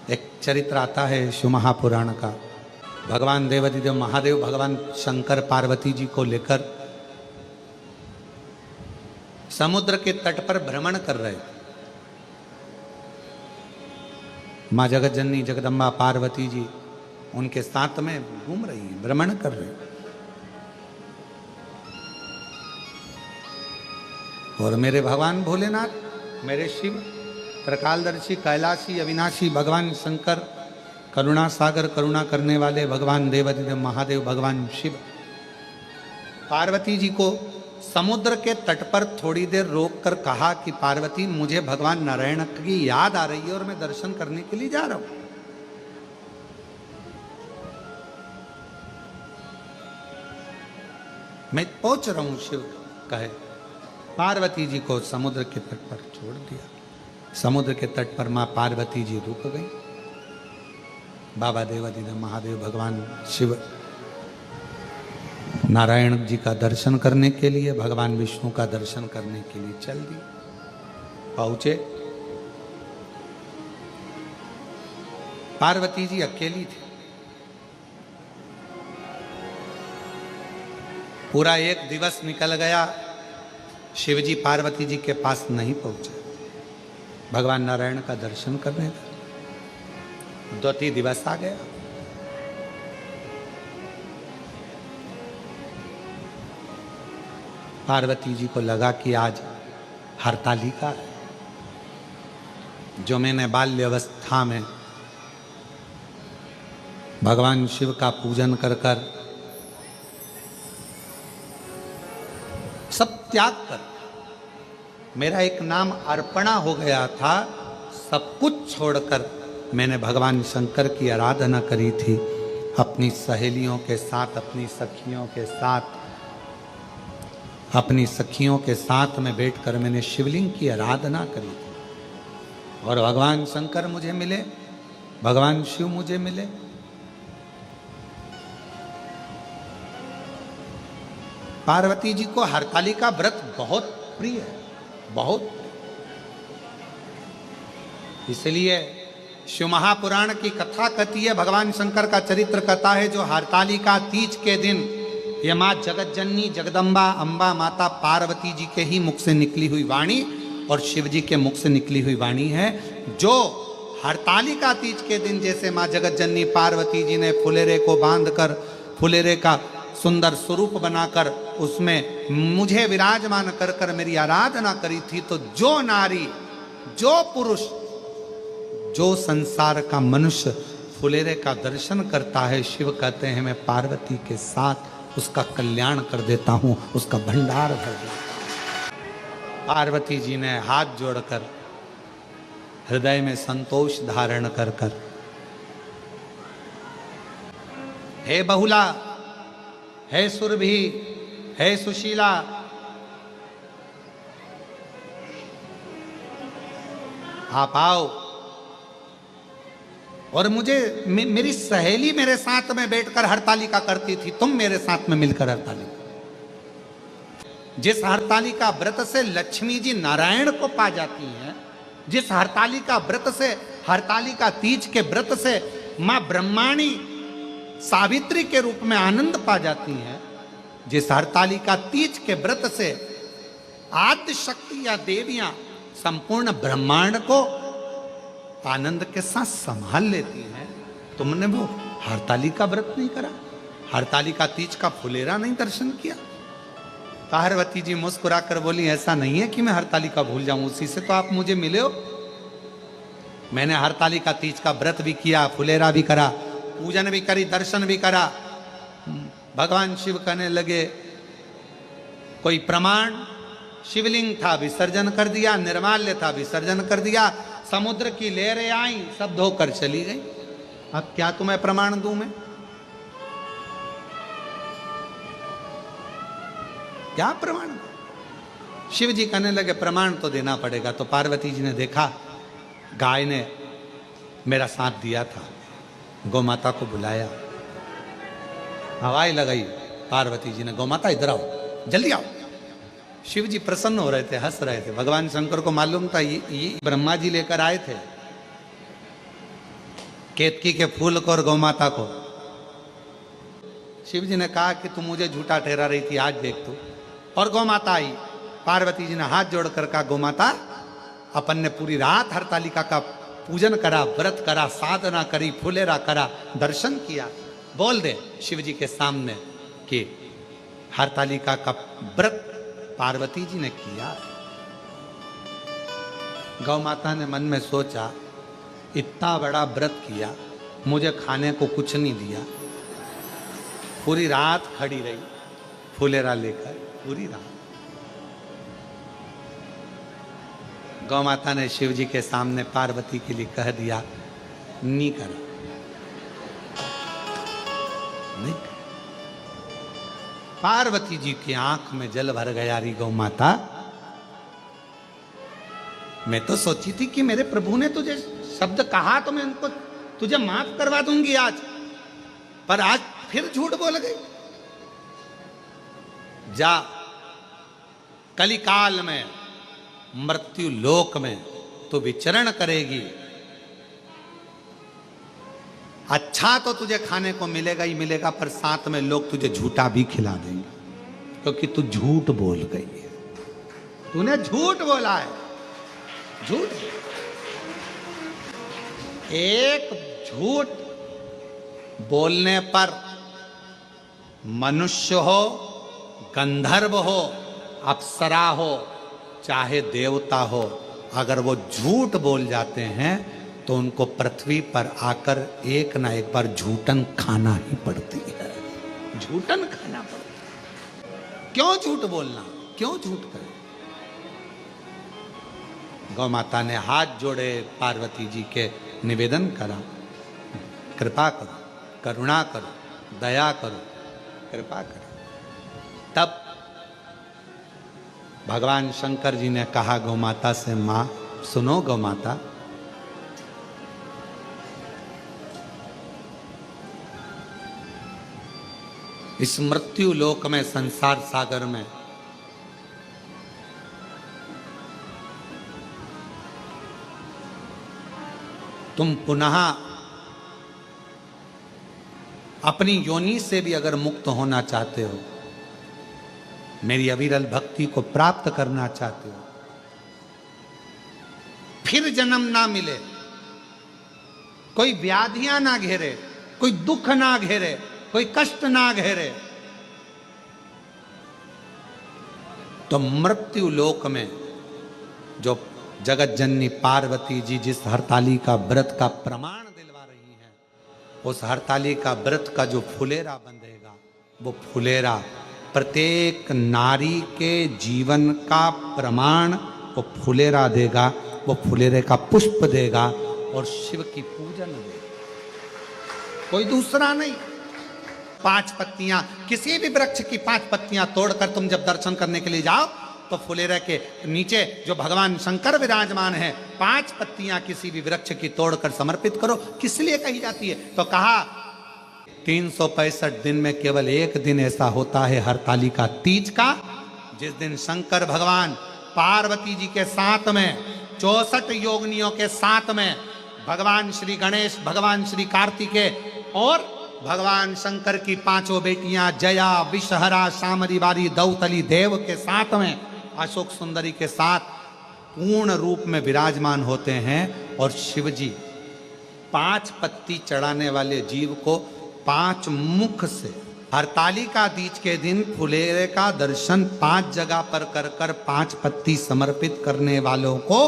एक चरित्र आता है शिव महापुराण का। भगवान देवाधिदेव महादेव भगवान शंकर पार्वती जी को लेकर समुद्र के तट पर भ्रमण कर रहे थे। माँ जगत जननी जगदम्बा पार्वती जी उनके साथ में घूम रही हैं, भ्रमण कर रही हैं। और मेरे भगवान भोलेनाथ, मेरे शिव त्रिकालदर्शी कैलाशी अविनाशी भगवान शंकर, करुणा सागर करुणा करने वाले भगवान देवाधिदेव महादेव भगवान शिव पार्वती जी को समुद्र के तट पर थोड़ी देर रोककर कहा कि पार्वती मुझे भगवान नारायण की याद आ रही है और मैं दर्शन करने के लिए जा रहा हूं। मैं पहुंच रहा हूं शिव कहे। पार्वती जी को समुद्र के तट पर छोड़ दिया। समुद्र के तट पर मां पार्वती जी रुक गई। बाबा देवाधिदेव महादेव भगवान शिव नारायण जी का दर्शन करने के लिए, भगवान विष्णु का दर्शन करने के लिए चल दिए। पहुंचे, पार्वती जी अकेली थी। पूरा एक दिवस निकल गया, शिवजी पार्वती जी के पास नहीं पहुंचे भगवान नारायण का दर्शन करने का। द्वितीय दिवस आ गया। पार्वती जी को लगा कि आज हरतालिका है, जो मैंने बाल्य अवस्था में भगवान शिव का पूजन कर कर सब त्याग कर, मेरा एक नाम अर्पणा हो गया था, सब कुछ छोड़कर मैंने भगवान शंकर की आराधना करी थी। अपनी सहेलियों के साथ, अपनी सखियों के साथ में बैठकर मैंने शिवलिंग की आराधना करी थी। और भगवान शंकर मुझे मिले, भगवान शिव मुझे मिले। पार्वती जी को हरतालिका व्रत बहुत प्रिय है, बहुत। इसलिए शिव महापुराण की कथा कहती है, भगवान शंकर का चरित्र कथा है, जो हरतालिका तीज के दिन ये माँ जगत जननी जगदम्बा अम्बा माता पार्वती जी के ही मुख से निकली हुई वाणी और शिव जी के मुख से निकली हुई वाणी है। जो हरतालिका तीज के दिन जैसे माँ जगत जननी पार्वती जी ने फुलेरे को बांधकर, फुलेरे का सुंदर स्वरूप बनाकर उसमें मुझे विराजमान कर कर मेरी आराधना करी थी, तो जो नारी, जो पुरुष, जो संसार का मनुष्य फुलेरे का दर्शन करता है, शिव कहते हैं मैं पार्वती के साथ उसका कल्याण कर देता हूं, उसका भंडार भर देता हूं। पार्वती जी ने हाथ जोड़कर हृदय में संतोष धारण कर कर, हे बहुला, हे सुरभि, हे सुशीला, आप आओ। और मुझे मेरी सहेली मेरे साथ में बैठकर हरतालिका करती थी, तुम मेरे साथ में मिलकर हरतालिका। जिस हरतालिका व्रत से लक्ष्मी जी नारायण को पा जाती हैं, जिस हरतालिका व्रत से, हरतालिका तीज के व्रत से मां ब्रह्माणी सावित्री के रूप में आनंद पा जाती हैं, जिस हरतालिका तीज के व्रत से आद्य शक्ति या देवियां संपूर्ण ब्रह्मांड को आनंद के साथ संभाल लेती हैं, तुमने वो हरतालिका व्रत नहीं करा, हरतालिका तीज का फुलेरा नहीं दर्शन किया। पार्वती जी मुस्कुराकर बोली, ऐसा नहीं है कि मैं हरतालिका भूल जाऊं, उसी से तो आप मुझे मिले हो। मैंने हरतालिका तीज का व्रत भी किया, फुलेरा भी करा, पूजन भी करी, दर्शन भी करा। भगवान शिव कहने लगे, कोई प्रमाण? शिवलिंग था विसर्जन कर दिया, निर्माल्य था विसर्जन कर दिया, समुद्र की लहरें आई, सब धोकर चली गई। अब क्या तुम्हें प्रमाण दूं मैं? क्या प्रमाण? शिव जी कहने लगे प्रमाण तो देना पड़ेगा। तो पार्वती जी ने देखा गाय ने मेरा साथ दिया था, गौ माता को बुलाया, हवाई लगाई। पार्वती जी ने, गौ माता इधर आओ, जल्दी आओ। शिव जी प्रसन्न हो रहे थे, हंस रहे थे। भगवान शंकर को मालूम था ये ब्रह्मा जी लेकर आए थे। केतकी के फूल को और गौ माता को। शिव जी ने कहा कि तू मुझे झूठा ठहरा रही थी, आज देख तू। और गौ माता आई। पार्वती जी ने हाथ जोड़कर कहा, गौ माता, अपन ने पूरी रात हरतालिका का पूजन करा, व्रत करा, साधना करी, फुलेरा करा, दर्शन किया। बोल दे शिव जी के सामने कि हरतालिका का व्रत पार्वती जी ने किया। गौ माता ने मन में सोचा, इतना बड़ा व्रत किया, मुझे खाने को कुछ नहीं दिया। पूरी रात खड़ी रही फुलेरा लेकर, पूरी रात। गौ माता ने शिव जी के सामने पार्वती के लिए कह दिया, नहीं करा, नहीं। पार्वती जी की आंख में जल भर गया। री गौ माता, मैं तो सोची थी कि मेरे प्रभु ने तुझे शब्द कहा तो मैं उनको तुझे माफ करवा दूंगी आज, पर आज फिर झूठ बोल गई। जा, कलिकाल में मृत्यु लोक में तो विचरण करेगी। अच्छा तो तुझे खाने को मिलेगा ही मिलेगा, पर साथ में लोग तुझे झूठा भी खिला देंगे, क्योंकि तू झूठ बोल गई है। तूने झूठ बोला है, झूठ। एक झूठ बोलने पर मनुष्य हो, गंधर्व हो, अप्सरा हो, चाहे देवता हो, अगर वो झूठ बोल जाते हैं तो उनको पृथ्वी पर आकर एक ना एक बार झूठन खाना ही पड़ती है। झूठन खाना पड़ती है। क्यों झूठ बोलना, क्यों झूठ करें? गौ माता ने हाथ जोड़े, पार्वती जी के निवेदन करा, कृपा करो, करुणा करो, दया करो, कृपा करो। तब भगवान शंकर जी ने कहा गौ माता से, मां सुनो गौ माता, इस मृत्यु लोक में, संसार सागर में तुम पुनः अपनी योनि से भी अगर मुक्त होना चाहते हो, मेरी अविरल भक्ति को प्राप्त करना चाहते हो, फिर जन्म ना मिले, कोई व्याधियां ना घेरे, कोई दुख ना घेरे, कोई कष्ट ना घेरे, तो मृत्यु लोक में जो जगत जननी पार्वती जी जिस हरताली का व्रत का प्रमाण दिलवा रही है, उस हरताली का व्रत का जो फुलेरा बंधेगा, वो फुलेरा प्रत्येक नारी के जीवन का प्रमाण वो फुलेरा देगा, वो फुलेरे का पुष्प देगा और शिव की पूजन देगा, कोई दूसरा नहीं। 5 पत्तियां, किसी भी वृक्ष की 5 पत्तियां तोड़कर तुम जब दर्शन करने के लिए जाओ तो फुलेरे के नीचे जो भगवान शंकर विराजमान है, 5 पत्तियां किसी भी वृक्ष की तोड़कर समर्पित करो। किस लिए कही जाती है? तो कहा 365 दिन में केवल एक दिन ऐसा होता है हरतालिका तीज का, जिस दिन शंकर भगवान पार्वती जी के साथ में 64 योगिनियों के साथ में भगवान श्री गणेश, भगवान श्री कार्तिकेय और भगवान शंकर की 5 बेटियां जया, विषहरा, शामरी बारी, दौतली देव के साथ में, अशोक सुंदरी के साथ पूर्ण रूप में विराजमान होते हैं। और शिव जी 5 पत्ती चढ़ाने वाले जीव को 5 मुख से हरतालिका तीज के दिन फुलेरे का दर्शन 5 जगह पर कर 5 पत्ती समर्पित करने वालों को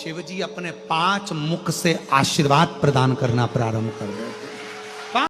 शिव जी अपने 5 मुख से आशीर्वाद प्रदान करना प्रारंभ कर देते।